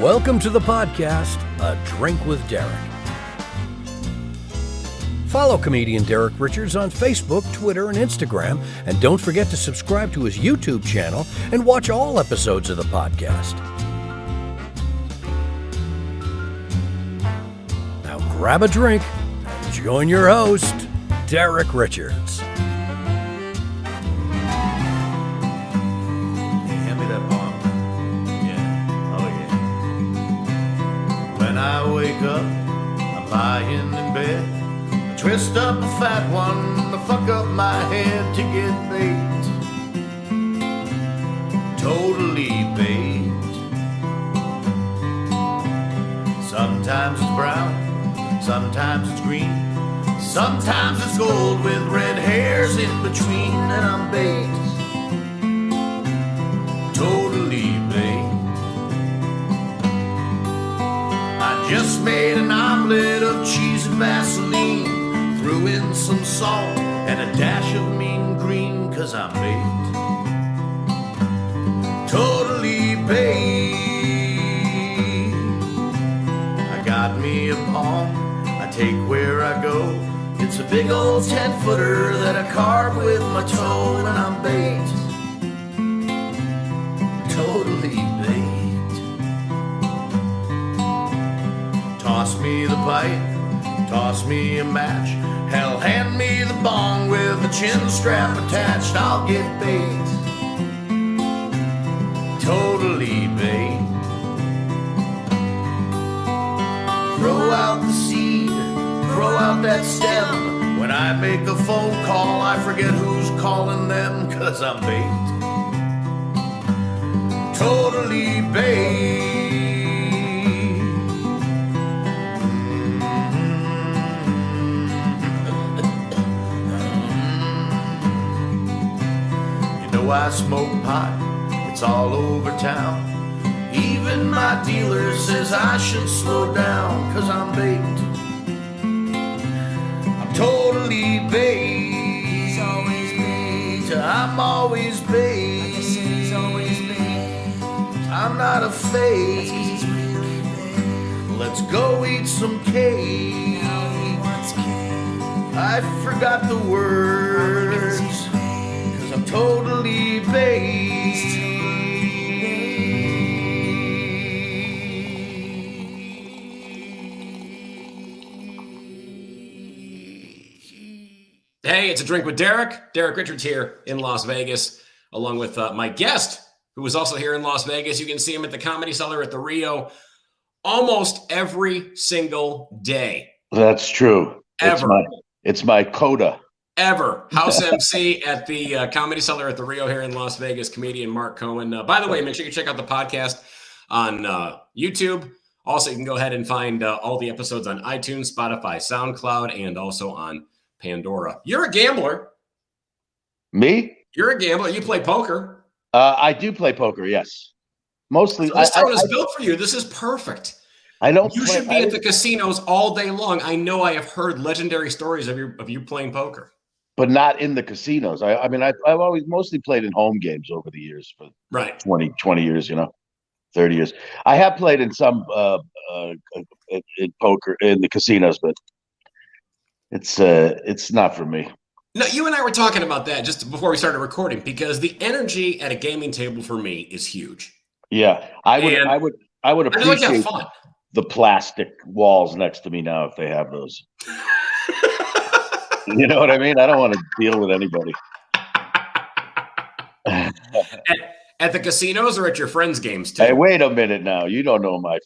Welcome to the podcast, A Drink with Derek. Follow comedian Derek Richards on Facebook, Twitter, and Instagram, and don't forget to subscribe to his YouTube channel and watch all episodes of the podcast. Now grab a drink and join your host, Derek Richards. Hand me that bomb. Yeah. Oh, yeah. When I wake up, I'm lying in bed. I twist up a fat one, I fuck up my head to get baked. Totally baked. Sometimes it's brown, sometimes it's green. Sometimes it's gold with red hairs in between, and I'm baked. Totally baked. I just made an omelet of cheese and Vaseline, threw in some salt and a dash of mean green, 'cause I'm baked. Totally baked. I got me a palm I take where I go. It's a big old 10-footer that I carve with my toe, and I'm baked. Totally baked. Toss me the pipe, toss me a match. Hell, hand me the bong with a chin strap attached. I'll get baked. Totally baked. Throw out the seed, throw out that stem. When I make a phone call, I forget who's calling them, 'cause I'm baked. Totally baked. You know I smoke pot, it's all over town. Even my dealer says I should slow down, 'cause I'm baked. I'm totally baked. He's always baked. I'm always baked. He's always baked. I'm not a fake. Let's go eat some cake. I forgot the words, 'cause I'm totally baked. Hey, it's A Drink with Derek. Derek Richards here in Las Vegas, along with my guest, who is also here in Las Vegas. You can see him at the Comedy Cellar at the Rio almost every single day. That's true. Ever. It's my coda. Ever. House MC at the Comedy Cellar at the Rio here in Las Vegas, comedian Mark Cohen. By the way, make sure you check out the podcast on YouTube. Also, you can go ahead and find all the episodes on iTunes, Spotify, SoundCloud, and also on Pandora. You're a gambler. Me? You're a gambler. You play poker. I do play poker, yes. Mostly. So this town is built for you. This is perfect. I don't. You should be at the casinos all day long. I know I have heard legendary stories of you playing poker. But not in the casinos. I mean, I've always mostly played in home games over the years for right 20 years, 30 years. I have played in some in poker in the casinos, but it's not for me. No, you and I were talking about that just before we started recording, because the energy at a gaming table for me is huge. Yeah, I would appreciate fun. The plastic walls next to me now if they have those. You know what I mean? I don't want to deal with anybody. At the casinos or at your friends' games too? Hey, wait a minute now. You don't know my.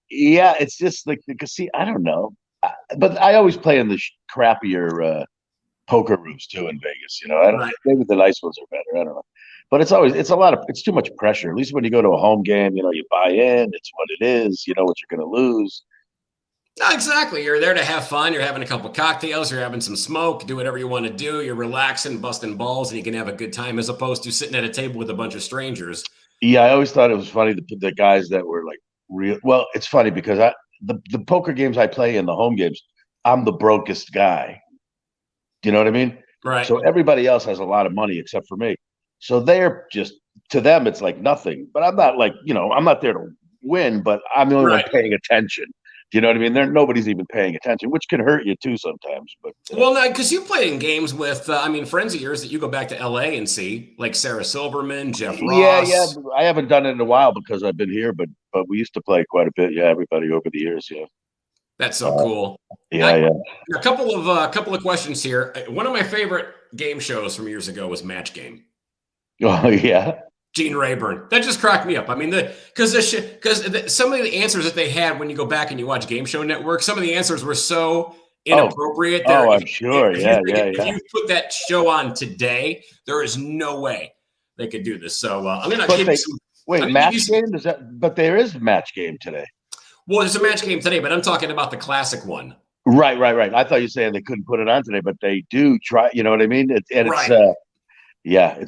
Yeah, it's just like the casino. I don't know. But I always play in the crappier poker rooms too in Vegas. I don't. Maybe the nice ones are better. I don't know. But it's too much pressure. At least when you go to a home game, you buy in. It's what it is. You know what you're going to lose. No, exactly. You're there to have fun. You're having a couple cocktails. You're having some smoke. Do whatever you want to do. You're relaxing, busting balls, and you can have a good time, as opposed to sitting at a table with a bunch of strangers. Yeah, I always thought it was funny the guys that were like real. Well, it's funny because the poker games I play in the home games, I'm the brokest guy. Do you know what I mean? Right. So everybody else has a lot of money except for me. So they're just, to them, it's like nothing. But I'm not like, I'm not there to win, but I'm the only one Right. paying attention. Do you know what I mean? Nobody's even paying attention, which can hurt you too sometimes. But Well, no, because you played in games with, friends of yours that you go back to LA and see, like Sarah Silverman, Jeff yeah, Ross. I haven't done it in a while because I've been here, but we used to play quite a bit. Yeah, everybody over the years. Yeah, That's so cool. yeah. A couple of questions here. One of my favorite game shows from years ago was Match Game. Oh yeah. Gene Rayburn. That just cracked me up. I mean, because some of the answers that they had when you go back and you watch Game Show Network, some of the answers were so inappropriate. I'm sure. If you put that show on today, there is no way they could do this. So I'm going to give you some. Wait, Match Game? Does that? But there is Match Game today. Well, there's a Match Game today, but I'm talking about the classic one. Right. I thought you were saying they couldn't put it on today, but they do try. You know what I mean? It's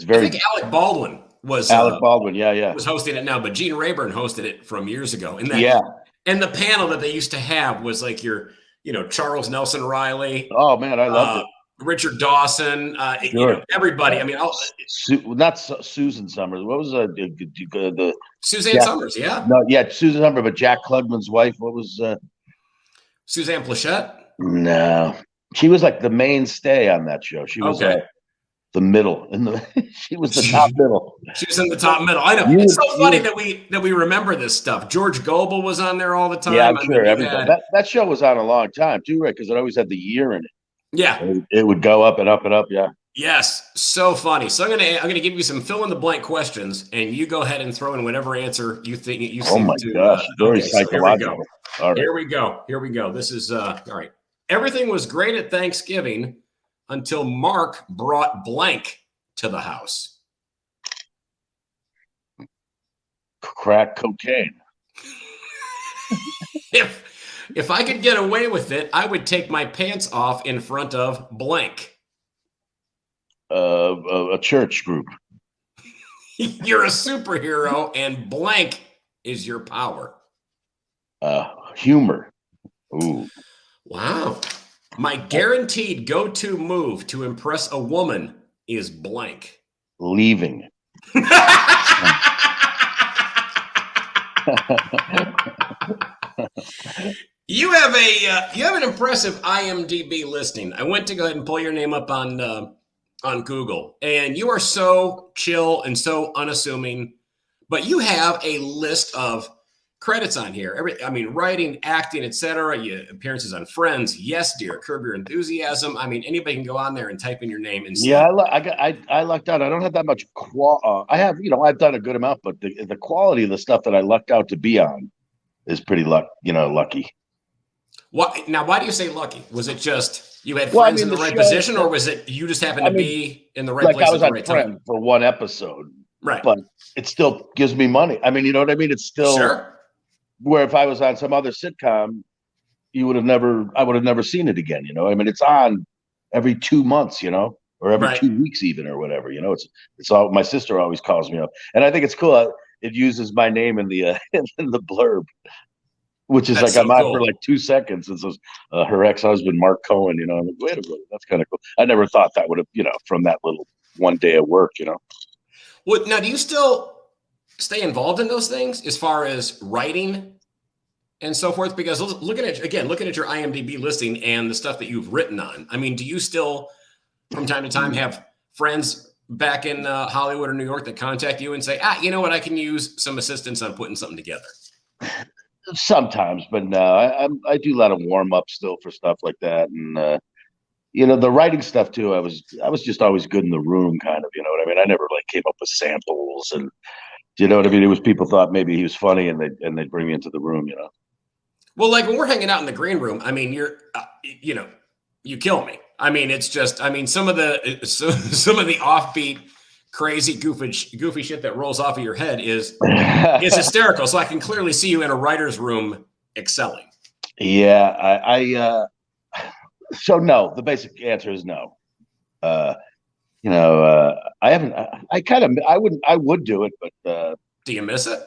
very. I think Alec Baldwin was was hosting it now, but Gene Rayburn hosted it from years ago. And and the panel that they used to have was like your, Charles Nelson Riley. Oh man, I loved it. Richard Dawson, everybody. I mean, not Susan Summers. What was the Suzanne Summers? Yeah, no, Susan Summers, but Jack Klugman's wife. What was Suzanne Plachette? No, she was like the mainstay on that show. She was the middle, she was the top middle. She was in the top middle. I know. It's so funny that we remember this stuff. George Gobel was on there all the time. Yeah, I'm sure. Everybody. That show was on a long time too, right? Because it always had the year in it. Yeah, it would go up and up and up. Yeah. Yes, so funny. So I'm gonna give you some fill in the blank questions, and you go ahead and throw in whatever answer you think you. Oh my gosh, very psychological. So here we go. This is all right. Everything was great at Thanksgiving until Mark brought blank to the house. Crack cocaine. If I could get away with it, I would take my pants off in front of blank. A church group. You're a superhero, and blank is your power. Humor. Ooh. Wow. My guaranteed go-to move to impress a woman is blank. Leaving. You have an impressive IMDb listing. I went to go ahead and pull your name up on Google, and you are so chill and so unassuming, but you have a list of credits on here. Writing, acting, etc. Appearances on Friends, Yes Dear, Curb Your Enthusiasm. I mean, anybody can go on there and type in your name and see. Yeah, I lucked out. I don't have that much I have, I've done a good amount, but the quality of the stuff that I lucked out to be on is pretty lucky. What now? Why do you say lucky? Was it just you had friends in the right position, or was it you just happened to be in the right place at the right time? For one episode, right? But it still gives me money. I mean, you know what I mean? It's still sure. Where if I was on some other sitcom, I would have never seen it again. I mean, it's on every 2 months, or every 2 weeks even, or whatever. It's all. My sister always calls me up, and I think it's cool. It uses my name in the in the blurb. Which is that's like so I'm on for like 2 seconds. And says her ex-husband, Mark Cohen, I'm like, wait a minute, that's kind of cool. I never thought that would have, from that little one day of work, Well, now, do you still stay involved in those things as far as writing and so forth? Because looking at your IMDb listing and the stuff that you've written on, I mean, do you still, from time to time, have friends back in Hollywood or New York that contact you and say, you know what, I can use some assistance on putting something together? Sometimes, but no, I do a lot of warm up still for stuff like that, and the writing stuff too. I was just always good in the room, kind of. You know what I mean? I never came up with samples, and you know what I mean. It was people thought maybe he was funny, and they'd bring me into the room. Well, like when we're hanging out in the green room, I mean, you're you kill me. I mean, it's just some of the offbeat, crazy, goofy shit that rolls off of your head is hysterical. So I can clearly see you in a writer's room excelling. Yeah, so no, the basic answer is no. I haven't, I would do it, but do you miss it?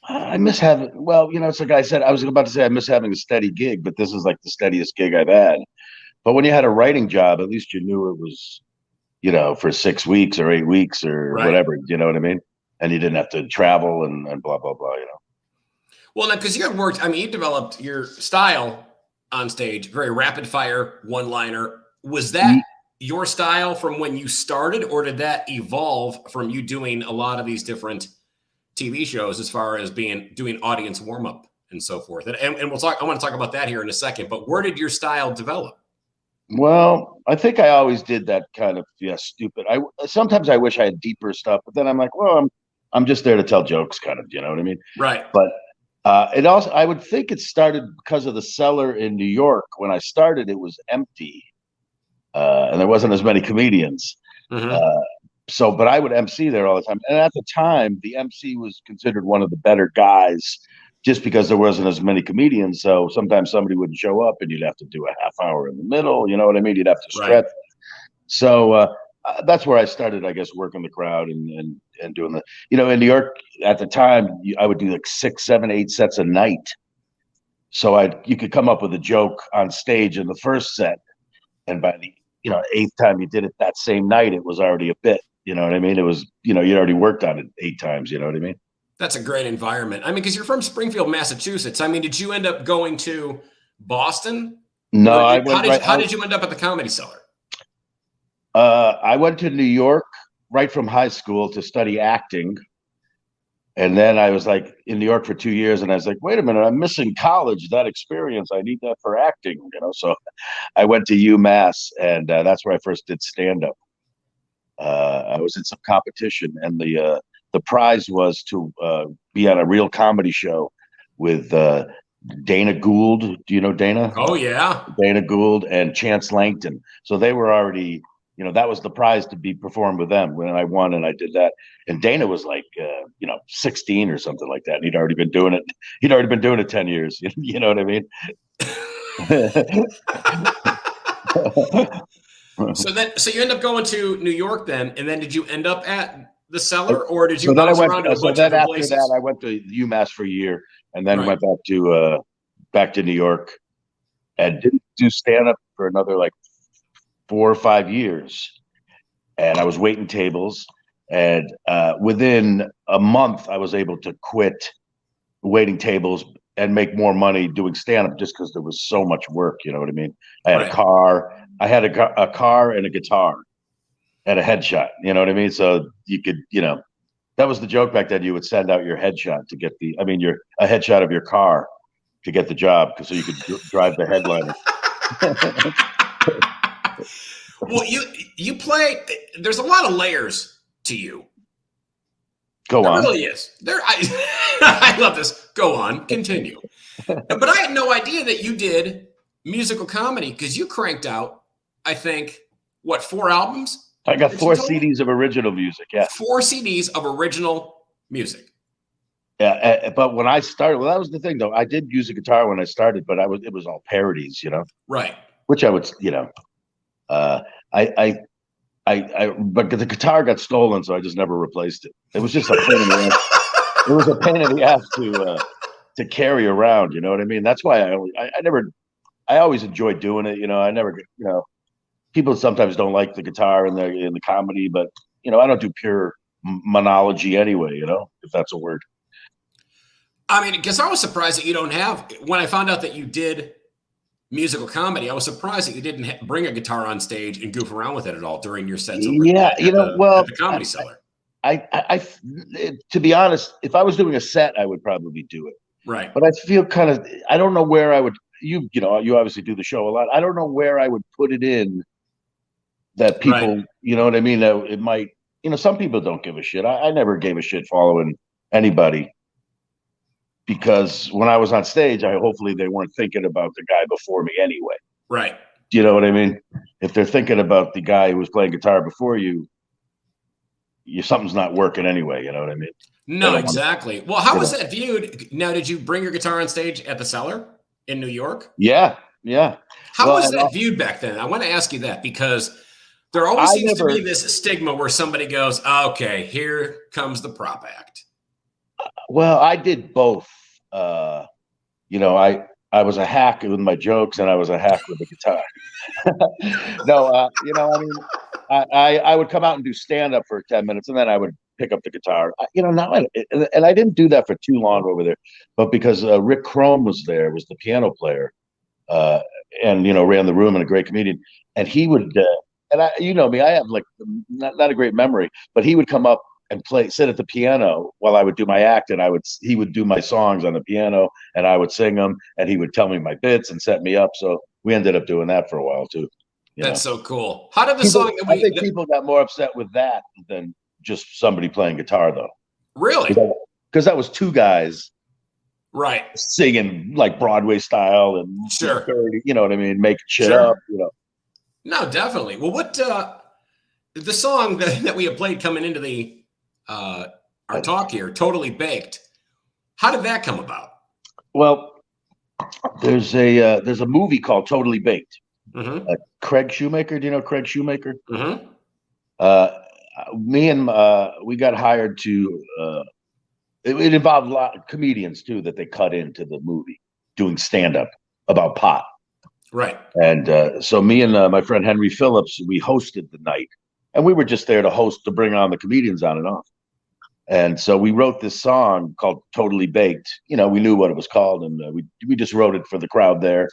I miss having, it's like I said, I was about to say I miss having a steady gig, but this is like the steadiest gig I've had. But when you had a writing job, at least you knew it was, for 6 weeks or 8 weeks or whatever, you know what I mean? and you didn't have to travel and blah blah blah. Well, now because you had worked, I mean, you developed your style on stage, very rapid fire, one liner. Was that your style from when you started, or did that evolve from you doing a lot of these different TV shows as far as doing audience warm up and so forth? And we'll talk. I want to talk about that here in a second. But where did your style develop? Well, I think I always did that kind of stupid. Sometimes I wish I had deeper stuff, but then I'm like, well, I'm just there to tell jokes, kind of. You know what I mean? Right. But it also, I would think it started because of the Cellar in New York. When I started, it was empty, and there wasn't as many comedians. Mm-hmm. But I would MC there all the time. And at the time, the MC was considered one of the better guys just because there wasn't as many comedians. So sometimes somebody wouldn't show up and you'd have to do a half hour in the middle. You know what I mean? You'd have to stretch. Right. So that's where I started, I guess, working the crowd and doing the, in New York at the time, I would do like 6, 7, 8 sets a night. So you could come up with a joke on stage in the first set. And by the, 8th time you did it that same night, it was already a bit. You know what I mean? It was, you'd already worked on it 8 times. You know what I mean? That's a great environment. I mean, because you're from Springfield, Massachusetts. I mean, did you end up going to Boston? No, how did you end up at the Comedy Cellar? I went to New York right from high school to study acting. And then I was like in New York for 2 years, and I was like, wait a minute, I'm missing college, that experience. I need that for acting, So I went to UMass, and that's where I first did stand-up. I was in some competition, and the prize was to be on a real comedy show with Dana Gould. Do you know Dana? Oh, yeah. Dana Gould and Chance Langton. So they were already, that was the prize to be performed with them when I won, and I did that. And Dana was like, 16 or something like that. And he'd already been doing it. He'd already been doing it 10 years. You know what I mean? So you end up going to New York then, and then did you end up at the Cellar, or did you bounce around to a bunch of different places? After that, I went to UMass for a year, and then went back to New York, and didn't do stand up for another like 4 or 5 years. And I was waiting tables, and within a month, I was able to quit waiting tables and make more money doing stand up just because there was so much work. You know what I mean? I had a car. I had a car and a guitar and a headshot. You know what I mean? So you could, that was the joke back then. You would send out your headshot to get a headshot of your car to get the job, so you could drive the headliner. Well, you play. There's a lot of layers to you. Go on. There really is. I love this. Go on. Continue. But I had no idea that you did musical comedy, because you cranked out, I think, 4 albums? I got 4 CDs of original music. Yeah. 4 CDs of original music. Yeah, but when I started, that was the thing though. I did use a guitar when I started, but it was all parodies, Right. Which I would, but the guitar got stolen, so I just never replaced it. It was just a pain in the ass. It was a pain in the ass to carry around. You know what I mean? That's why I always enjoyed doing it. I never, people sometimes don't like the guitar in the comedy, but I don't do pure monology anyway. If that's a word. I mean, because I was surprised that you don't have. When I found out that you did musical comedy, I was surprised that you didn't bring a guitar on stage and goof around with it at all during your sets. At the Comedy Cellar. I to be honest, if I was doing a set, I would probably do it. Right. But I feel I don't know where I would. You obviously do the show a lot. I don't know where I would put it in that people, you know what I mean? It might, some people don't give a shit. I never gave a shit following anybody, because when I was on stage, hopefully they weren't thinking about the guy before me anyway. Right. Do you know what I mean? If they're thinking about the guy who was playing guitar before you, something's not working anyway. You know what I mean? No, exactly. Well, how was that viewed? Now, did you bring your guitar on stage at the Cellar in New York? Yeah. How was that viewed back then? I want to ask you that, because there always seems to be this stigma where somebody goes, okay, here comes the prop act. Well, I did both. I was a hack with my jokes, and I was a hack with the guitar. No, I mean, I would come out and do stand up for 10 minutes, and then I would pick up the guitar. And I didn't do that for too long over there, but because Rick Chrome was the piano player, and ran the room and a great comedian, and he would. And me, I have like not a great memory, but he would come up and sit at the piano while I would do my act, and he would do my songs on the piano, and I would sing them, and he would tell me my bits and set me up. So we ended up doing that for a while too. That's so cool. How did the I think people got more upset with that than just somebody playing guitar, though. Really? Because that was two guys, right, singing like Broadway style and sure, you know what I mean, making shit up, No, definitely. Well, what the song that we have played coming into the our talk here, "Totally Baked." How did that come about? Well, there's a movie called Totally Baked. Mm-hmm. Craig Shoemaker. Do you know Craig Shoemaker? Mm-hmm. Me and we got hired to. It involved a lot of comedians too that they cut into the movie doing stand up about pot. Right. And so me and my friend Henry Phillips, we hosted the night, and we were just there to bring on the comedians on and off. And so we wrote this song called "Totally Baked." We knew what it was called, and we just wrote it for the crowd there.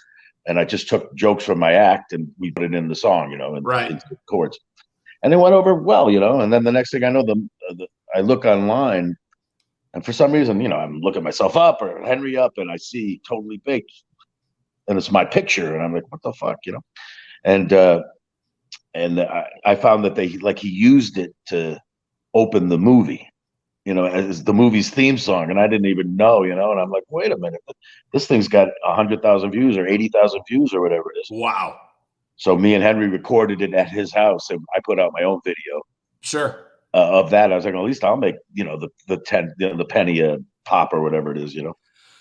And I just took jokes from my act and we put it in the song, and right, into the chords, and it went over well, And then the next thing I know, I look online, and for some reason, I'm looking myself up or Henry up, and I see "Totally Baked," and it's my picture, and I'm like, what the fuck, And I found that he used it to open the movie, as the movie's theme song, and I didn't even know, and I'm like, wait a minute, this thing's got 100,000 views or 80,000 views or whatever it is. Wow. So me and Henry recorded it at his house, and I put out my own video. Sure. Of that. I was like, well, at least I'll make, the penny a pop or whatever it is,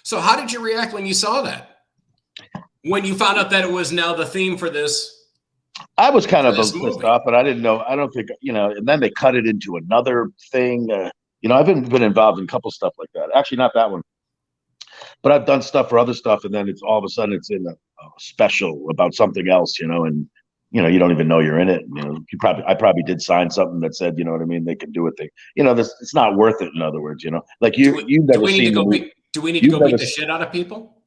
So how did you react when you saw that? When you found out that it was now the theme for this? I was kind of pissed off, but I didn't know. I don't think, and then they cut it into another thing. I've been involved in a couple stuff like that. Actually, not that one, but I've done stuff for other stuff, and then it's all of a sudden it's in a special about something else, and you don't even know you're in it. I probably did sign something that said, you know what I mean, they can do what they, it's not worth it. In other words, like you've never seen. Do we need to go beat the shit out of people?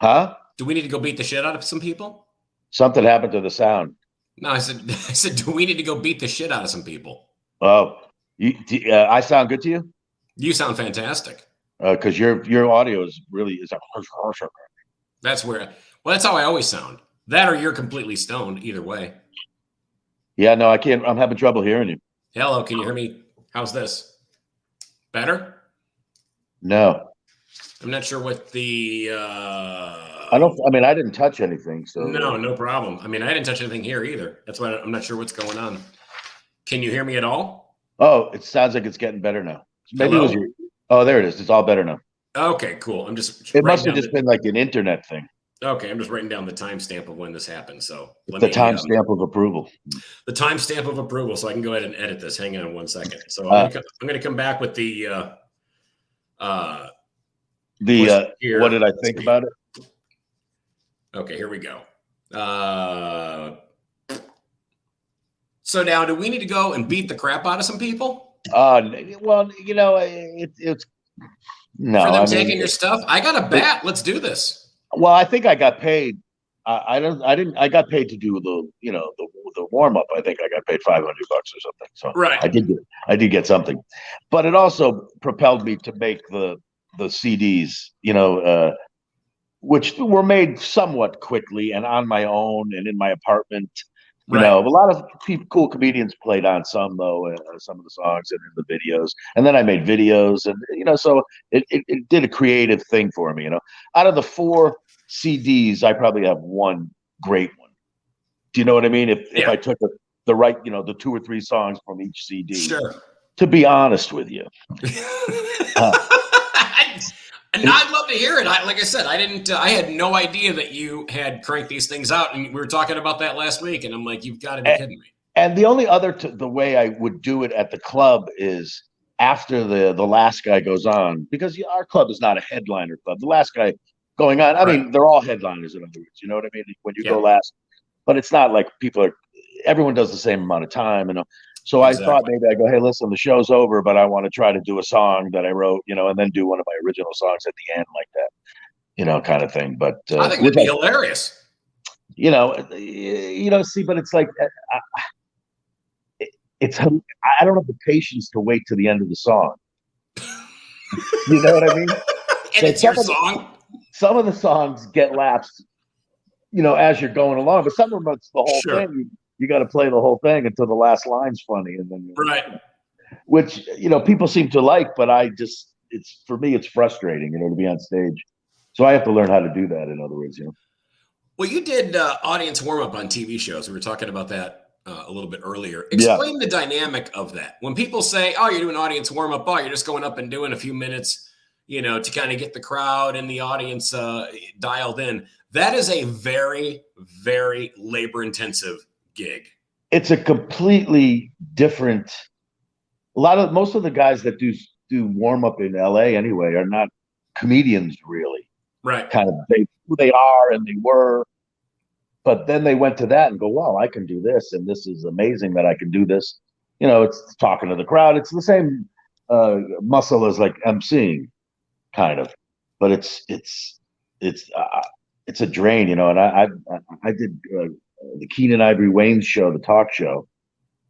Huh? Do we need to go beat the shit out of some people? Something happened to the sound. No, I said, do we need to go beat the shit out of some people? Oh, I sound good to you? You sound fantastic. Because your audio is that's that's how I always sound. That or you're completely stoned. Either way. Yeah, no, I can't. I'm having trouble hearing you. Hello, can you hear me? How's this? Better? No. I'm not sure what the. I didn't touch anything. So no problem. I didn't touch anything here either. That's why I'm not sure what's going on. Can you hear me at all? Oh, it sounds like it's getting better now. Maybe Hello? it was your. Oh, there it is. It's all better now. Okay, cool. It must have just been like an internet thing. Okay, I'm just writing down the timestamp of when this happened. So the timestamp of approval. The timestamp of approval, so I can go ahead and edit this. Hang on 1 second. So I'm going to come back with the what did I think about it? Okay, here we go. So now, do we need to go and beat the crap out of some people? Well, it's no. For them taking your stuff, I got a bat. Let's do this. Well, I think I got paid. I got paid to do the warm up. I think I got paid $500 or something. So right. I did get something, but it also propelled me to make the CDs. Which were made somewhat quickly and on my own and in my apartment. A lot of cool comedians played on some though, some of the songs and in the videos. And then I made videos, and so it did a creative thing for me. Out of the 4 CDs, I probably have one great one. Do you know what I mean? If I took the right, the 2 or 3 songs from each CD. Sure. To be honest with you. And I'd love to hear it. Like I said, I had no idea that you had cranked these things out, and we were talking about that last week. And I'm like, you've got to be kidding me. And the only other the way I would do it at the club is after the last guy goes on, because our club is not a headliner club. The last guy going on, I mean, they're all headliners in other words. You know what I mean? When you go last, but it's not like everyone does the same amount of time. So I thought maybe I go, hey, listen, the show's over, but I want to try to do a song that I wrote, and then do one of my original songs at the end like that, kind of thing. But I think it'd be hilarious. See, but it's like I don't have the patience to wait to the end of the song. You know what I mean? And so it's your song. Some of the songs get lapsed, as you're going along, but some of them it's the whole thing. You got to play the whole thing until the last line's funny, and then which people seem to like, but for me it's frustrating, to be on stage. So I have to learn how to do that. In other words, Well, you did audience warm up on TV shows. We were talking about that a little bit earlier. Explain the dynamic of that. When people say, "Oh, you're doing audience warm up," you're just going up and doing a few minutes, to kind of get the crowd and the audience dialed in. That is a very, very labor intensive gig. It's a completely different. Most of the guys that do warm up in LA anyway are not comedians really. Right. Kind of who they are and they were, but then they went to that and go, wow, I can do this, and this is amazing that I can do this. It's talking to the crowd. It's the same muscle as like emceeing, kind of, but it's a drain, and I did the Keenan Ivory Wayans show, the talk show,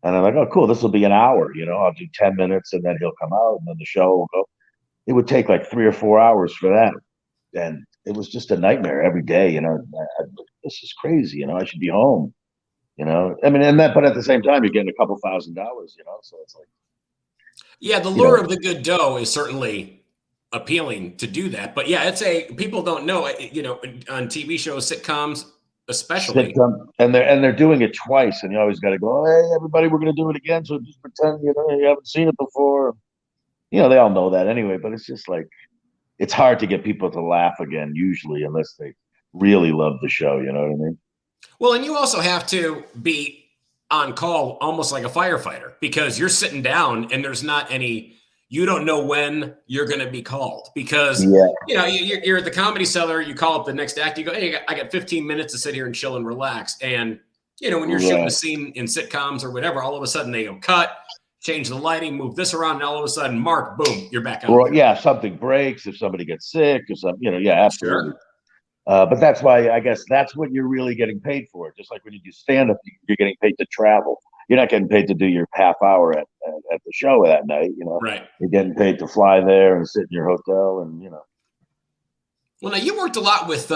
and I'm like, oh, cool, this will be an hour. I'll do 10 minutes, and then he'll come out, and then the show will go. It would take like 3 or 4 hours for that, and it was just a nightmare every day. This is crazy. I should be home. But at the same time, you're getting a couple $1,000. So it's like, yeah, the lure of the good dough is certainly appealing to do that. But yeah, people don't know, on TV shows, sitcoms, especially, and they're doing it twice, and you always got to go, hey, everybody, we're going to do it again. So just pretend you haven't seen it before. They all know that anyway. But it's just like, it's hard to get people to laugh again, usually, unless they really love the show. You know what I mean? Well, and you also have to be on call almost like a firefighter, because you're sitting down and there's not you don't know when you're going to be called, because, you're at the Comedy Cellar, you call up the next act, you go, hey, I got 15 minutes to sit here and chill and relax. And, when you're shooting a scene in sitcoms or whatever, all of a sudden they go cut, change the lighting, move this around, and all of a sudden, Mark, boom, you're back out. Well, yeah, if something breaks, if somebody gets sick, or something, absolutely. Sure. But that's why I guess that's what you're really getting paid for. Just like when you do stand-up, you're getting paid to travel. You're not getting paid to do your half hour at the show that night. Right. You're getting paid to fly there and sit in your hotel, and Well, now you worked a lot with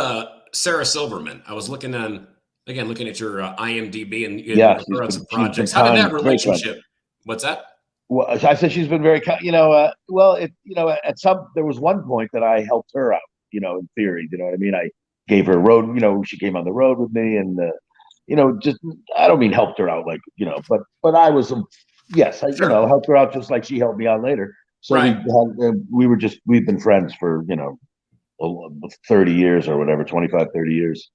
Sarah Silverman. I was looking at your IMDb and her on some projects. How did that relationship? What's that? Well, I said she's been very, there was one point that I helped her out, in theory, what I mean? I gave her a road, she came on the road with me, and, just, I don't mean helped her out, like, but I was, yes, I, helped her out just like she helped me out later. So right. we've been friends for, 30 years or whatever, 25, 30 years.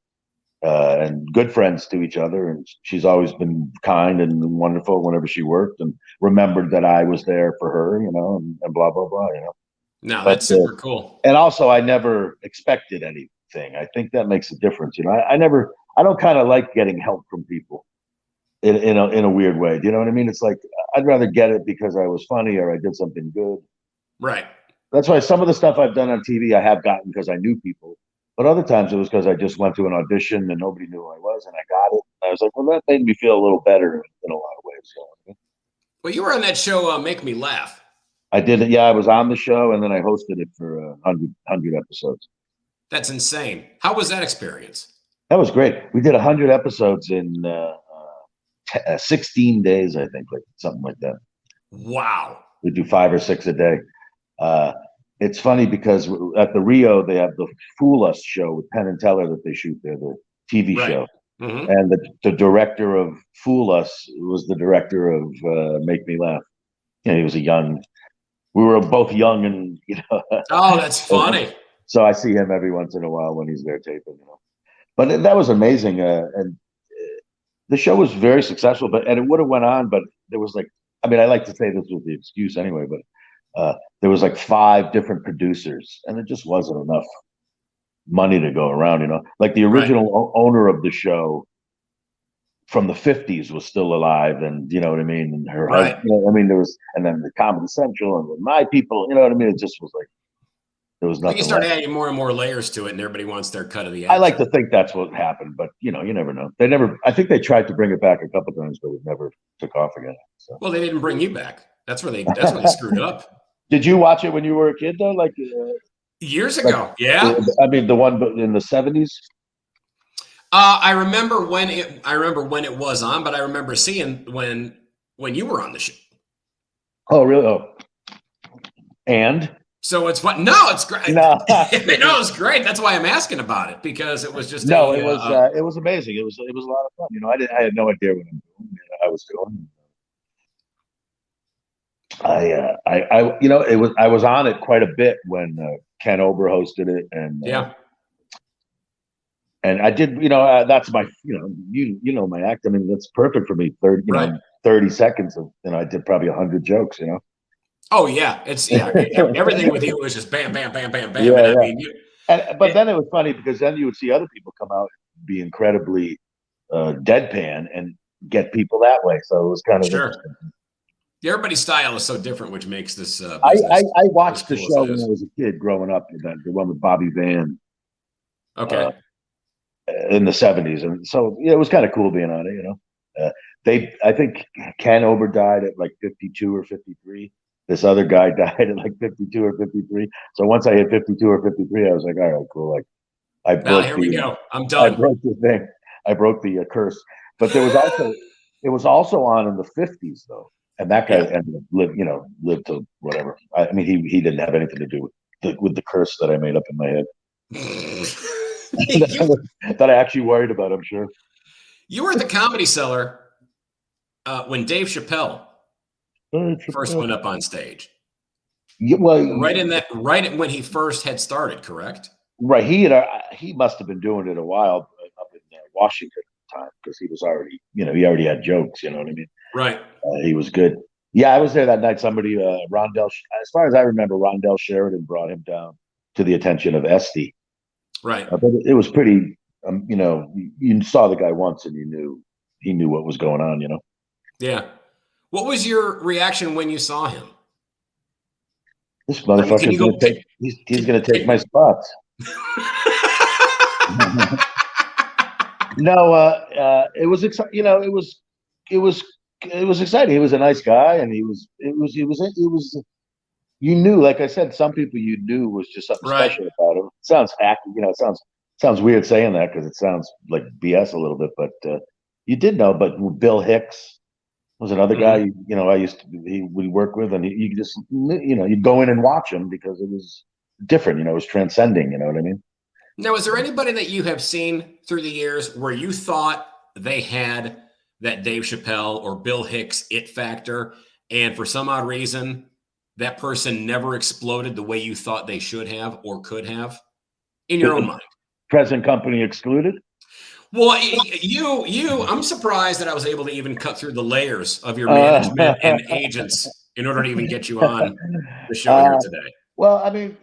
And good friends to each other, and she's always been kind and wonderful whenever she worked, and remembered that I was there for her, and blah blah blah. No, that's super cool. And also, I never expected anything. I think that makes a difference. I don't kind of like getting help from people in a weird way. Do you know what I mean? It's like I'd rather get it because I was funny or I did something good. Right. That's why some of the stuff I've done on TV I have gotten because I knew people. But other times it was because I just went to an audition and nobody knew who I was, and I got it. And I was like, well, that made me feel a little better in a lot of ways. Well, you were on that show, Make Me Laugh. I did it. Yeah, I was on the show, and then I hosted it for 100 episodes. That's insane. How was that experience? That was great. We did 100 episodes in 16 days, I think, like something like that. Wow. We do 5 or 6 a day. It's funny because at the Rio, they have the Fool Us show with Penn and Teller that they shoot there, the TV show. Mm-hmm. And the director of Fool Us was the director of Make Me Laugh. He was we were both young and, Oh, that's funny. So I see him every once in a while when he's there taping, But that was amazing. And the show was very successful, and it would have went on, but there was I like to say this was the excuse anyway, but there was 5 different producers, and it just wasn't enough money to go around, Like the original owner of the show from the 50s was still alive, and you know what I mean, and her Right. husband, I mean, there was, and then the Comedy Central and my people, you know what I mean. It just was like there was But you nothing start left. adding more and more layers to it, and everybody wants their cut of the I action. like to think that's what happened, but you know, you never know. They never. I think they tried to bring it back a couple times, but it never took off again. So. Well, they didn't bring you back. That's where they screwed up. Did you watch it when you were a kid though? Like Years ago, yeah. I mean, the one in the 70s. I remember when it was on, but I remember seeing when you were on the show. Oh, really? Oh, and so it's what? No, it's great. No, it's great. That's why I'm asking about it, because it was just it was amazing. It was a lot of fun. You know, I had no idea what I was doing. I was on it quite a bit when Ken Ober hosted it, and yeah. And I did, that's my, you know my act. I mean, that's perfect for me. 30 seconds of, I did probably 100 jokes. Oh yeah, everything with you was just bam, bam, bam, bam, bam. Yeah, and I mean, but then it was funny because then you would see other people come out and be incredibly deadpan and get people that way. So it was kind of interesting. Everybody's style is so different, which makes this. I watched the show when I was a kid growing up, the one with Bobby Van. Okay. In the 70s, and so it was kind of cool being on it. I think Ken Ober died at like 52 or 53. This other guy died at like 52 or 53. So once I hit 52 or 53, I was like, all right, cool. Like I broke here we go. I'm done. I broke the thing. I broke the curse. But there was it was also on in the 50s though, and that guy ended up lived to whatever. I mean, he didn't have anything to do with the curse that I made up in my head. that I actually worried about, I'm sure. You were at the Comedy Cellar when Dave Chappelle first went up on stage. Yeah, well, right when he first had started, correct? Right. He must have been doing it a while up in Washington at the time because he was already, he already had jokes. You know what I mean? Right. He was good. Yeah, I was there that night. Somebody, Rondell, as far as I remember, Rondell Sheridan brought him down to the attention of Esty. Right. But it was pretty, you saw the guy once and he knew what was going on, Yeah. What was your reaction when you saw him? This motherfucker's going to he's going to take my spots. No, it was exciting. It was exciting. He was a nice guy, and you knew, like I said, some people you knew was just something special about him. It sounds hacky, it sounds weird saying that because it sounds like BS a little bit, but you did know. But Bill Hicks was another guy, we work with, and you just, you'd go in and watch him because it was different, it was transcending, you know what I mean? Now, is there anybody that you have seen through the years where you thought they had that Dave Chappelle or Bill Hicks it factor, and for some odd reason, that person never exploded the way you thought they should have or could have in your own mind? Present company excluded? Well, I'm surprised that I was able to even cut through the layers of your management and agents in order to even get you on the show here today. Well, I mean,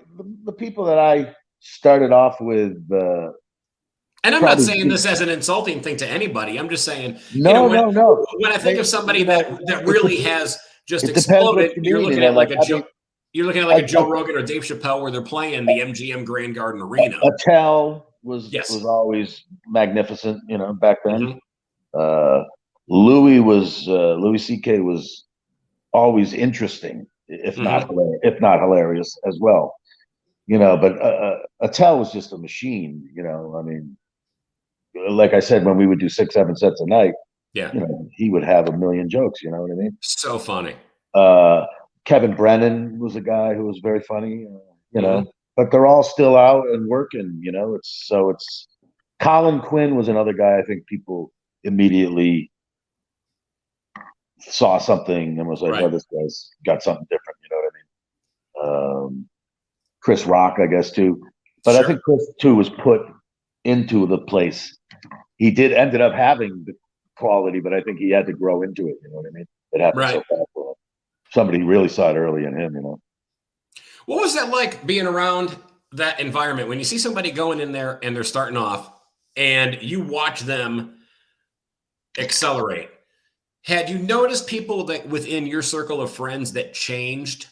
the people that I started off with. And I'm not saying this as an insulting thing to anybody. I'm just saying, no. When I think of somebody that really has just exploded, you're looking at like a Joe Rogan or Dave Chappelle, where they're playing the MGM Grand Garden Arena. Attell was always magnificent, back then. Mm-hmm. Louis C.K. was always interesting, if not hilarious as well. But Attell was just a machine. I mean, like I said, when we would do 6-7 sets a night, he would have a million jokes. You know what I mean? So funny. Kevin Brennan was a guy who was very funny. But they're all still out and working. It's Colin Quinn was another guy. I think people immediately saw something and was like, "Oh, this guy's got something different." You know what I mean? Chris Rock, I guess, too. But I think Chris, too, was put into the place. He ended up having the quality, but I think he had to grow into it. You know what I mean? It happened so fast for him. Somebody really saw it early in him, What was that like being around that environment when you see somebody going in there and they're starting off and you watch them accelerate. Had you noticed people that within your circle of friends that changed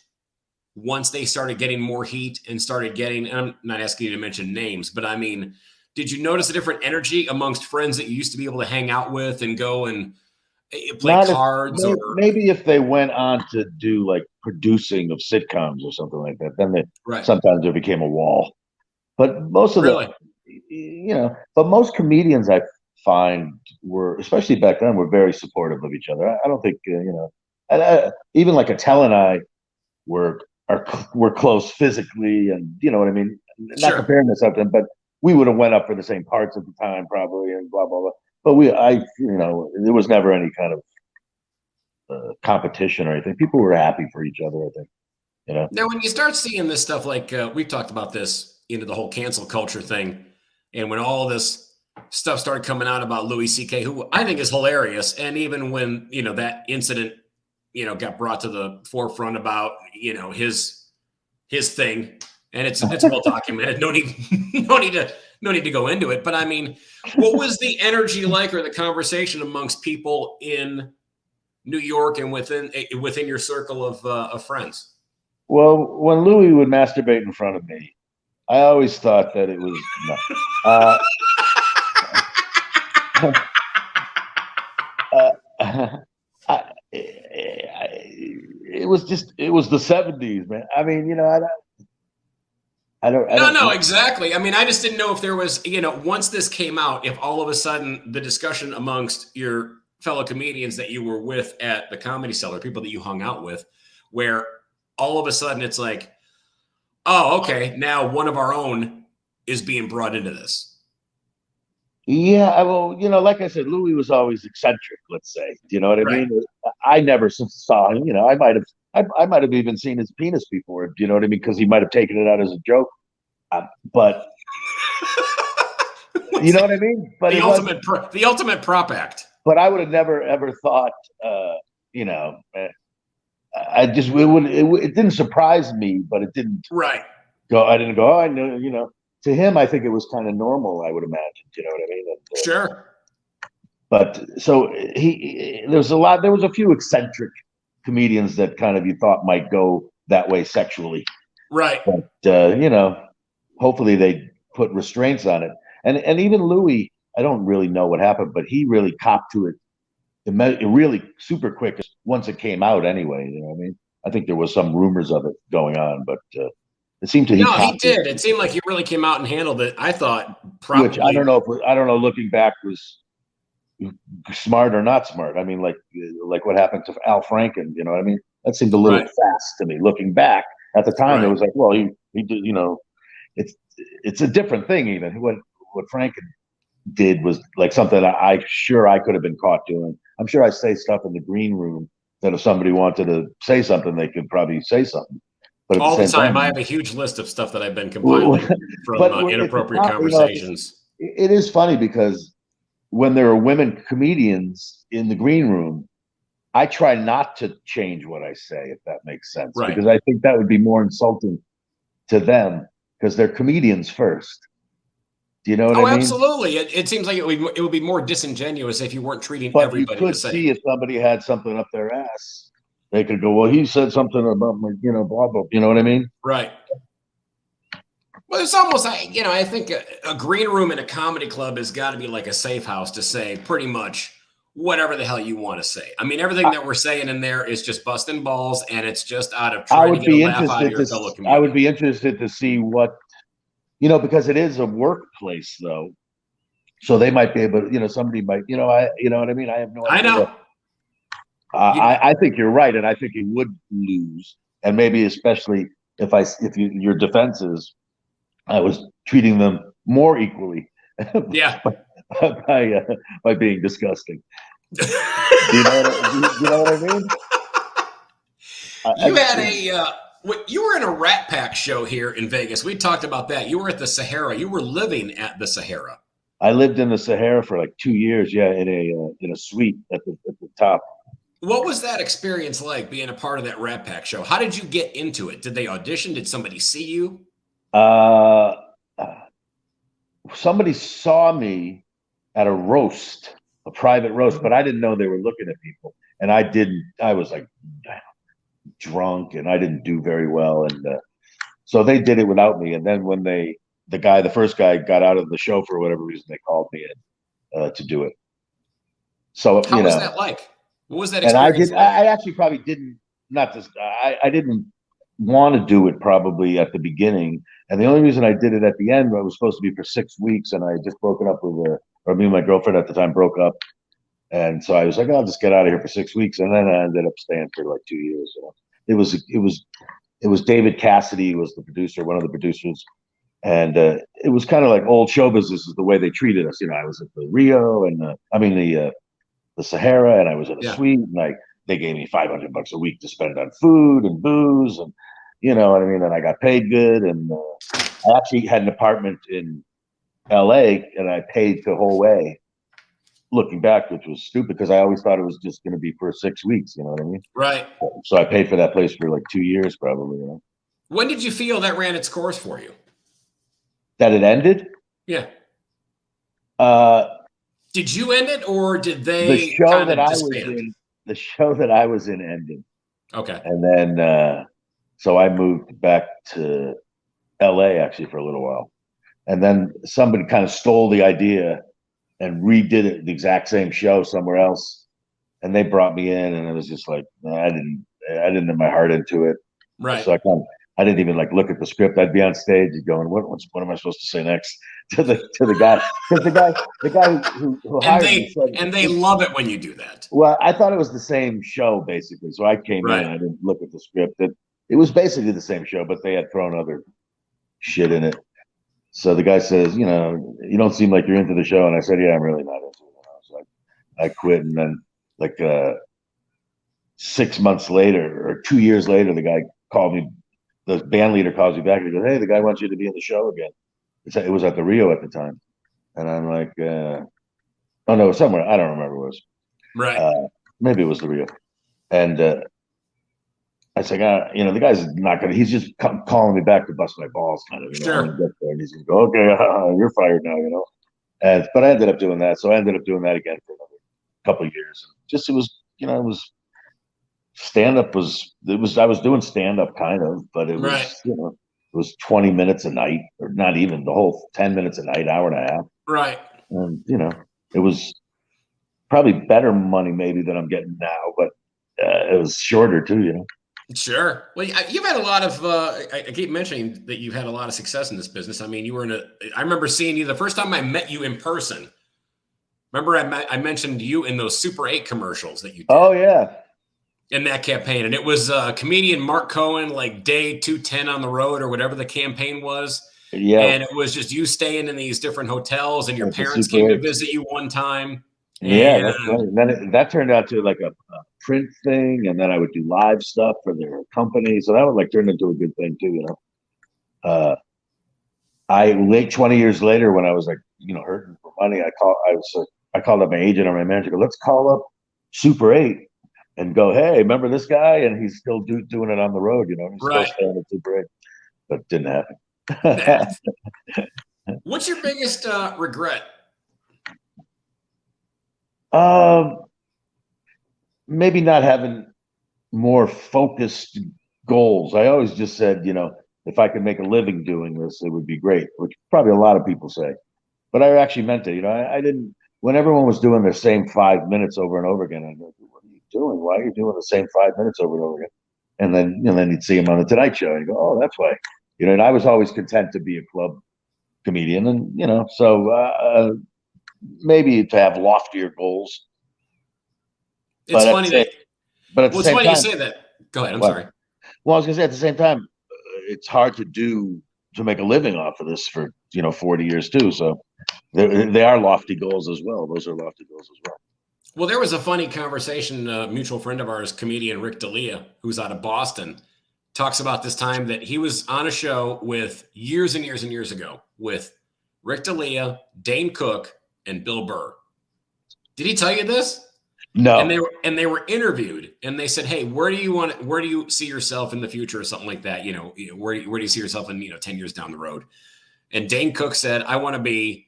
once they started getting more heat and started getting, and I'm not asking you to mention names, but I mean, did you notice a different energy amongst friends that you used to be able to hang out with and go and play Not if cards or maybe if they went on to do like producing of sitcoms or something like that, then right? sometimes there became a wall. But most of Really? but most comedians I find were, especially back then, were very supportive of each other. I don't think even like Attell and I were were close physically, and you know what I mean. Not Sure. comparing to something, but we would have went up for the same parts at the time probably, and blah blah blah. But there was never any kind of competition or anything. People were happy for each other. I think, you know. Now, when you start seeing this stuff, like we've talked about this, the whole cancel culture thing, and when all this stuff started coming out about Louis C.K., who I think is hilarious, and even when that incident, got brought to the forefront about his thing, and it's well documented. No need to go into it. But I mean, what was the energy like, or the conversation amongst people in New York and within your circle of friends? Well, when Louis would masturbate in front of me, I always thought that it was no. It was the 70s, man. I mean, I don't. No, exactly. I mean, I just didn't know if there was, once this came out, if all of a sudden the discussion amongst your fellow comedians that you were with at the Comedy Cellar, people that you hung out with, where all of a sudden it's like, oh, okay, now one of our own is being brought into this. Yeah, well, like I said, Louis was always eccentric. Let's say, do you know what I mean? I never saw him. I might have even seen his penis before. Do you know what I mean? Because he might have taken it out as a joke. But you know what I mean? But the ultimate prop act. But I would have never ever thought, I just it didn't surprise me, but it didn't go. I didn't go. Oh, I know. To him, I think it was kind of normal. I would imagine. You know what I mean? And, sure. But so there was a few eccentric comedians that kind of you thought might go that way sexually. Right. But, hopefully they put restraints on it. And even Louis, I don't really know what happened, but he really copped to it really super quick once it came out anyway. You know what I mean? I think there was some rumors of it going on, but it seemed to he did. It seemed like he really came out and handled it. I thought probably. Which I don't know. Looking back, was smart or not smart. I mean, like what happened to Al Franken. You know what I mean? That seemed a little fast to me. Looking back at the time, it was like, well, he did. It's a different thing. Even what Franken did was like something I could have been caught doing. I'm sure I say stuff in the green room that if somebody wanted to say something, they could probably say something. But all the time, I have a huge list of stuff that I've been compiling from inappropriate conversations. It is funny because when there are women comedians in the green room, I try not to change what I say, if that makes sense, because I think that would be more insulting to them because they're comedians first. Do you know what I mean? Absolutely. It seems like it would be more disingenuous if you weren't treating everybody the same. You could see if somebody had something up their ass. They could go, well, he said something about my, blah, blah. You know what I mean? Right. Well, it's almost, I think a green room in a comedy club has got to be like a safe house to say pretty much whatever the hell you want to say. I mean, everything that we're saying in there is just busting balls, and it's just out of trying to get a laugh out of your fellow comedian. I would be interested to see what, because it is a workplace, though. So they might be able to, somebody might, you know what I mean? I have no idea. I know. I think you're right, and I think he would lose, and maybe especially if your defense is, I was treating them more equally, by being disgusting. You know what I mean? You were in a Rat Pack show here in Vegas. We talked about that. You were at the Sahara. You were living at the Sahara. I lived in the Sahara for like 2 years. Yeah, in a suite at the top. What was that experience like, being a part of that Rat Pack show? How did you get into it? Did they audition? Did somebody see you? Somebody saw me at a roast a private roast, but I didn't know they were looking at people, and I was like drunk, and I didn't do very well, and so they did it without me. And then when the first guy got out of the show for whatever reason, they called me in to do it. So How was that like? What was that and experience like? I actually probably didn't, not this, I didn't want to do it probably at the beginning. And the only reason I did it at the end, I was supposed to be for 6 weeks, and I had just broken up or me and my girlfriend at the time broke up. And so I was like, I'll just get out of here for 6 weeks. And then I ended up staying for like 2 years. It was David Cassidy was the producer, one of the producers. And it was kind of like old show business is the way they treated us. I was at the Rio and the Sahara, and I was in a suite, and they gave me $500 a week to spend on food and booze, and you know what I mean. And I got paid good, and I actually had an apartment in L.A. and I paid the whole way. Looking back, which was stupid because I always thought it was just going to be for 6 weeks. You know what I mean? Right. So I paid for that place for like 2 years, probably. When did you feel that ran its course for you? That it ended? Yeah. Did you end it, or did they? The show that I was in ended. Okay. And then so I moved back to LA actually for a little while. And then somebody kind of stole the idea and redid it, the exact same show somewhere else. And they brought me in, and it was just like, I didn't have my heart into it. Right. So I didn't even like look at the script. I'd be on stage and going, what am I supposed to say next to the guy? Because the guy who hired me said, and they love it when you do that. Well, I thought it was the same show basically. So I came in, I didn't look at the script. It was basically the same show, but they had thrown other shit in it. So the guy says, you don't seem like you're into the show. And I said, yeah, I'm really not into it. So I quit. And then like 6 months later or 2 years later, the guy called me. The band leader calls me back and he goes, hey, the guy wants you to be in the show again. It was at the Rio at the time. And I'm like, oh no, it was somewhere. I don't remember what it was. Right. Maybe it was the Rio. And I said, the guy's not going to, he's just calling me back to bust my balls kind of. Sure. And he's going to go, okay, you're fired now, But I ended up doing that. So I ended up doing that again for another couple of years. Stand-up I was doing stand-up kind of, but it was, it was 20 minutes a night, or not even the whole 10 minutes a night, hour and a half. Right. And, it was probably better money maybe than I'm getting now, but it was shorter too, Sure. Well, you've had a lot of, I keep mentioning that you've had a lot of success in this business. I mean, I remember seeing you the first time I met you in person. Remember I mentioned you in those Super 8 commercials that you did. Oh, yeah. In that campaign. And it was comedian Mark Cohen, like day 210 on the road or whatever the campaign was. Yeah. And it was just you staying in these different hotels, and your parents came to visit you one time. Yeah, that's right. And then that turned out to like a print thing, and then I would do live stuff for their company. So that would like turn into a good thing too, late 20 years later, when I was like, hurting for money, I called up my agent or my manager, let's call up Super 8 and go, hey, remember this guy? And he's still doing it on the road, he's still staying at Super 8. But it didn't happen. What's your biggest regret? Maybe not having more focused goals. I always just said, if I could make a living doing this, it would be great, which probably a lot of people say. But I actually meant it. I didn't, when everyone was doing the same 5 minutes over and over again, I go, what are you doing? Why are you doing the same 5 minutes over and over again? And then you'd see him on the Tonight Show and you go, oh, that's why. And I was always content to be a club comedian. And, so maybe to have loftier goals. It's funny you say that. Go ahead. I'm sorry. Well, I was going to say at the same time, it's hard to make a living off of this for 40 years too. So they are lofty goals as well. Those are lofty goals as well. Well, there was a funny conversation. A mutual friend of ours, comedian Rick D'Elia, who's out of Boston, talks about this time that he was on a show with years and years and years ago with Rick D'Elia, Dane Cook, and Bill Burr. Did he tell you this? No. And they were interviewed, and they said, "Hey, where do you see yourself in the future, or something like that? Where do you see yourself in 10 years down the road?" And Dane Cook said, "I want to be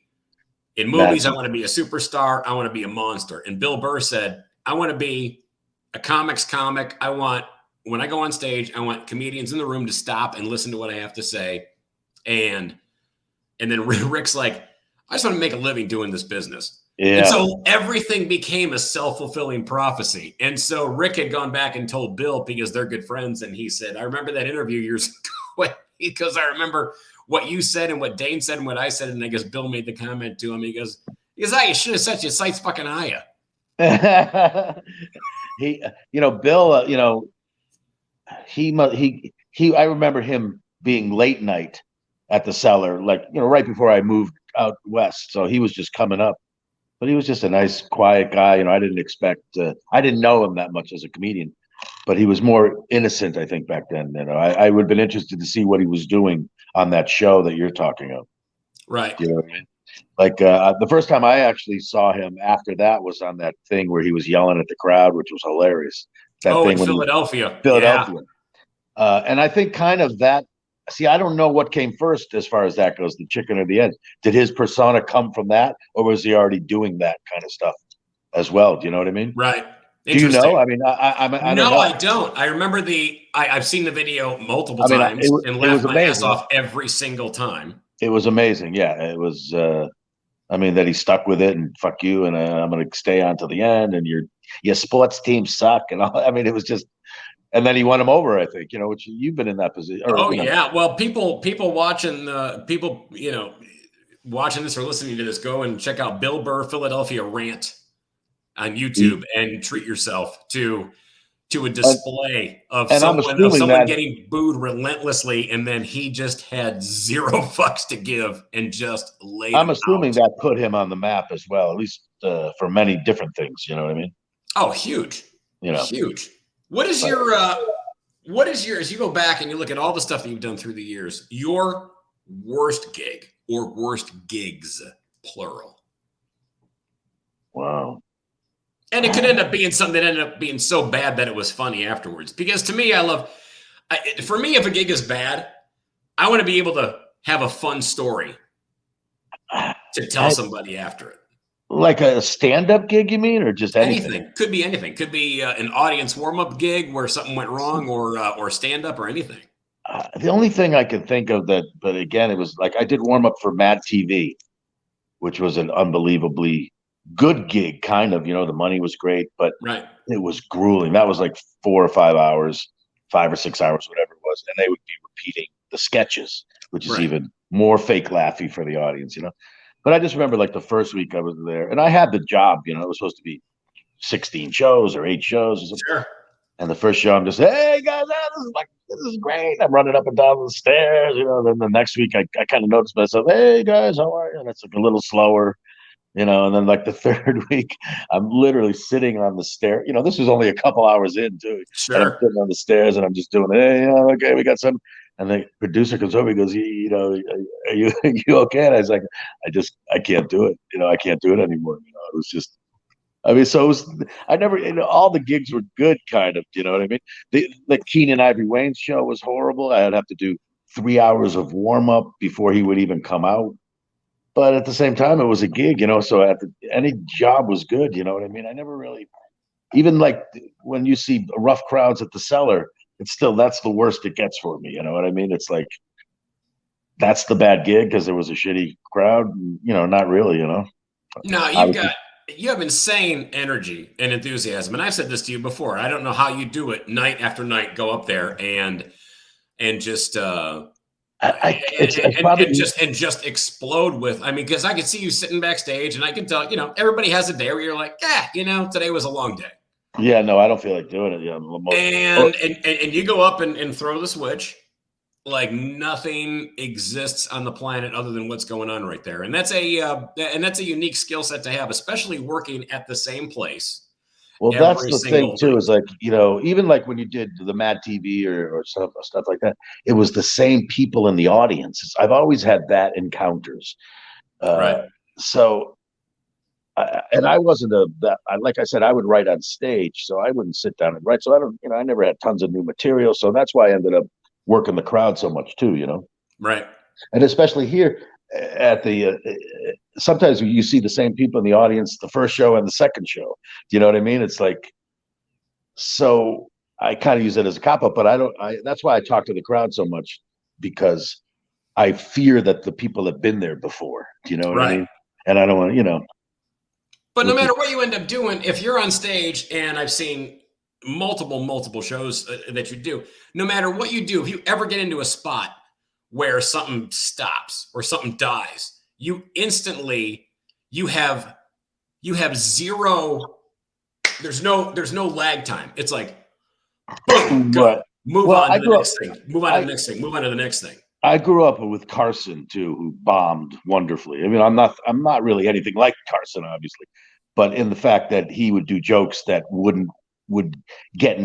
In movies, I want to be a superstar. I want to be a monster. And Bill Burr said, I want to be a comics comic. When I go on stage, I want comedians in the room to stop and listen to what I have to say. And then Rick's like, I just want to make a living doing this business. Yeah. And so everything became a self-fulfilling prophecy. And so Rick had gone back and told Bill, because they're good friends. And he said, I remember that interview years ago, because I remember what you said and what Dane said and what I said. And I guess Bill made the comment to him. He goes, you should have set your sights fucking higher. Bill, I remember him being late night at the Cellar, like, right before I moved out west. So he was just coming up, but he was just a nice, quiet guy. I didn't know him that much as a comedian, but he was more innocent, I think, back then. I would have been interested to see what he was doing on that show that you're talking of. Right. You know what I mean? Like the first time I actually saw him after that was on that thing where he was yelling at the crowd, which was hilarious. That thing in Philadelphia. Yeah. And I think kind of that. See, I don't know what came first as far as that goes, the chicken or the egg. Did his persona come from that, or was he already doing that kind of stuff as well? Do you know what I mean? Right. Do you know? I mean, I don't know. I don't. I remember I've seen the video multiple times and laughed my ass off every single time. It was amazing. Yeah, it was. That he stuck with it and fuck you, and I'm going to stay on to the end, and your sports teams suck, and all. I mean, it was just. And then he won him over, I think, which you've been in that position. Yeah. Well, people watching watching this or listening to this, go and check out Bill Burr Philadelphia rant on YouTube and treat yourself to a display of someone getting booed relentlessly, and then he just had zero fucks to give and just laid. I'm assuming that put him on the map as well, at least for many different things. You know what I mean? Oh, huge. Huge. What is your, as you go back and you look at all the stuff that you've done through the years, your worst gig or worst gigs, plural? Wow. And it could end up being something that ended up being so bad that it was funny afterwards. Because to me, for me, if a gig is bad, I want to be able to have a fun story to tell somebody after it. Like a stand-up gig, you mean, or just anything? Could be anything. Could be an audience warm-up gig where something went wrong, or stand-up, or anything. The only thing I could think of but again, it was like I did warm-up for Mad TV, which was an unbelievably good gig, kind of. The money was great, but it was grueling. That was like 4 or 5 hours, 5 or 6 hours, whatever it was, and they would be repeating the sketches, which is even more fake laughy for the audience, But I just remember, like, the first week I was there, and I had the job. It was supposed to be 16 shows or 8 shows or something. Sure. And the first show, I'm just, hey guys, this is great. I'm running up and down the stairs, Then the next week, I kind of noticed myself, hey guys, how are you? And it's like a little slower, And then like the third week, I'm literally sitting on the stair. This was only a couple hours in too. Sure. And I'm sitting on the stairs and I'm just doing, hey, okay, we got some. And the producer comes over, he goes, are you okay? And I was like, I can't do it. I can't do it anymore. It was just, so it was, I never, all the gigs were good, kind of, you know what I mean? The Keenan Ivory Wayne's show was horrible. I'd have to do 3 hours of warm up before he would even come out. But at the same time, it was a gig, so any job was good. You know what I mean? I never really, even like when you see rough crowds at the Cellar, that's the worst it gets for me. You know what I mean? It's like, that's the bad gig because there was a shitty crowd. Not really, No, you have insane energy and enthusiasm. And I've said this to you before. I don't know how you do it night after night, go up there and just, just explode with. Because I could see you sitting backstage, and I can tell, everybody has a day where you're like, today was a long day. Yeah, no, I don't feel like doing it. And you go up and throw the switch like nothing exists on the planet other than what's going on right there. And that's a unique skill set to have, especially working at the same place. Well, that's the thing too, is like, even like when you did the Mad TV or stuff like that, it was the same people in the audience. I've always had that encounters. Right. So, and I wasn't like I said, I would write on stage, so I wouldn't sit down and write. So I never had tons of new material. So that's why I ended up working the crowd so much too, Right. And especially here, at the sometimes you see the same people in the audience the first show and the second show. Do you know what I mean? It's like, so I kind of use it as a cop up, but that's why I talk to the crowd so much, because I fear that the people have been there before. Do you know what I mean? And I don't want to, But no matter what you end up doing, if you're on stage, and I've seen multiple shows that you do, no matter what you do, if you ever get into a spot where something stops or something dies, you instantly, you have zero, there's no lag time. It's like, boom, go, move on to the next thing, move on to the next thing, move on to the next thing. I grew up with Carson too, who bombed wonderfully. I mean, I'm not really anything like Carson, obviously, but in the fact that he would do jokes that would get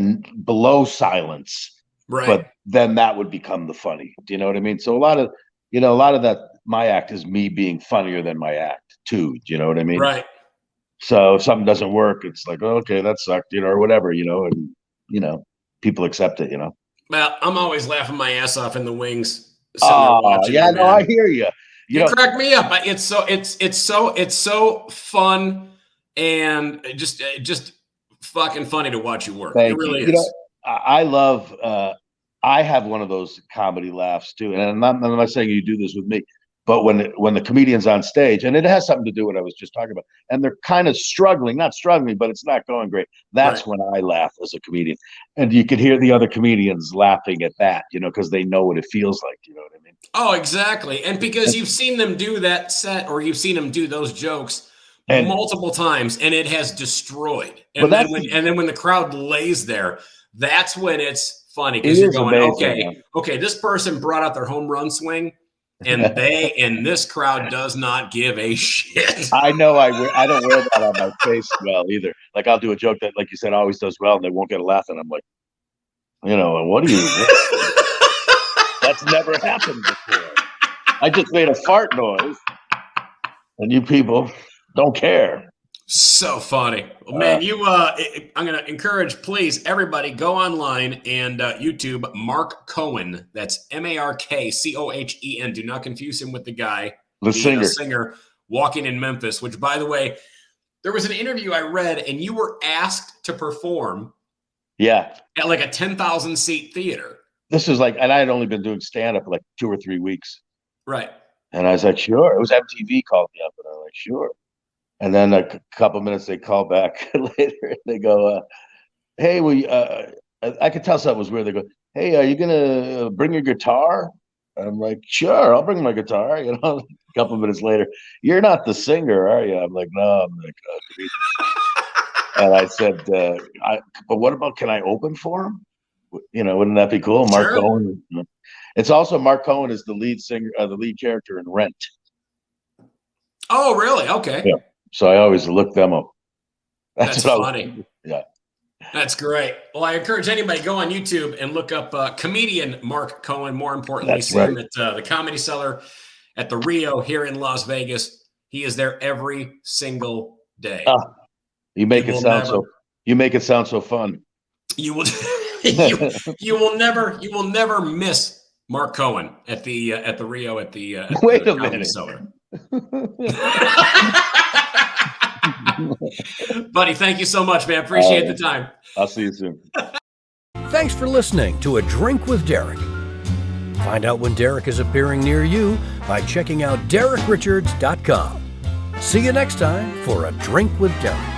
below silence, right? But then that would become the funny. Do you know what I mean? So a lot of that, my act is me being funnier than my act too. Do you know what I mean? Right. So if something doesn't work, it's like, oh, okay, that sucked, or whatever, and people accept it, Well, I'm always laughing my ass off in the wings. Oh, yeah, no, I hear you. You crack me up. It's so fun and just fucking funny to watch you work. It really is. I love. I have one of those comedy laughs too, and I'm not saying you do this with me, but when the comedian's on stage, and it has something to do with what I was just talking about, and they're kind of not struggling, but it's not going great. That's when I laugh as a comedian, and you could hear the other comedians laughing at that, because they know what it feels like. You know what I mean? Oh, exactly. And because you've seen them do that set, or you've seen them do those jokes multiple times, and it has destroyed. And then when the crowd lays there, that's when it's funny, because you're going, amazing, okay, this person brought out their home run swing, and this crowd does not give a shit. I know. I don't wear that on my face well either. Like, I'll do a joke that, like you said, always does well, and they won't get a laugh, and I'm like, what do you? That's never happened before. I just made a fart noise, and you people don't care. So funny. Well, man, I'm going to encourage, please, everybody, go online and YouTube Mark Cohen. That's MarkCohen. Do not confuse him with the guy, the singer Walking in Memphis, which, by the way, there was an interview I read, and you were asked to perform at like a 10,000 seat theater. This is and I had only been doing stand-up for like 2 or 3 weeks. Right. And I was like, sure. It was MTV called me up, and I was like, sure. And then a couple minutes, they call back later, and they go, hey, I could tell something was weird. They go, hey, are you going to bring your guitar? And I'm like, sure, I'll bring my guitar. A couple minutes later, you're not the singer, are you? I'm like, no. I'm like, and I said, but what about, can I open for him? Wouldn't that be cool? Mark Cohen. It's also Mark Cohen is the lead singer, the lead character in Rent. Oh, really? Okay. Yeah. So I always look them up. That's funny. Yeah. That's great. Well, I encourage anybody, go on YouTube and look up comedian Mark Cohen. More importantly, see him at the Comedy Cellar at the Rio here in Las Vegas. He is there every single day. You make it sound so fun. You will you will never miss Mark Cohen at the Rio at the Wait a Comedy minute. Cellar. Buddy, thank you so much, man. Appreciate the time. I'll see you soon. Thanks for listening to A Drink with Derek. Find out when Derek is appearing near you by checking out DerekRichards.com. See you next time for A Drink with Derek.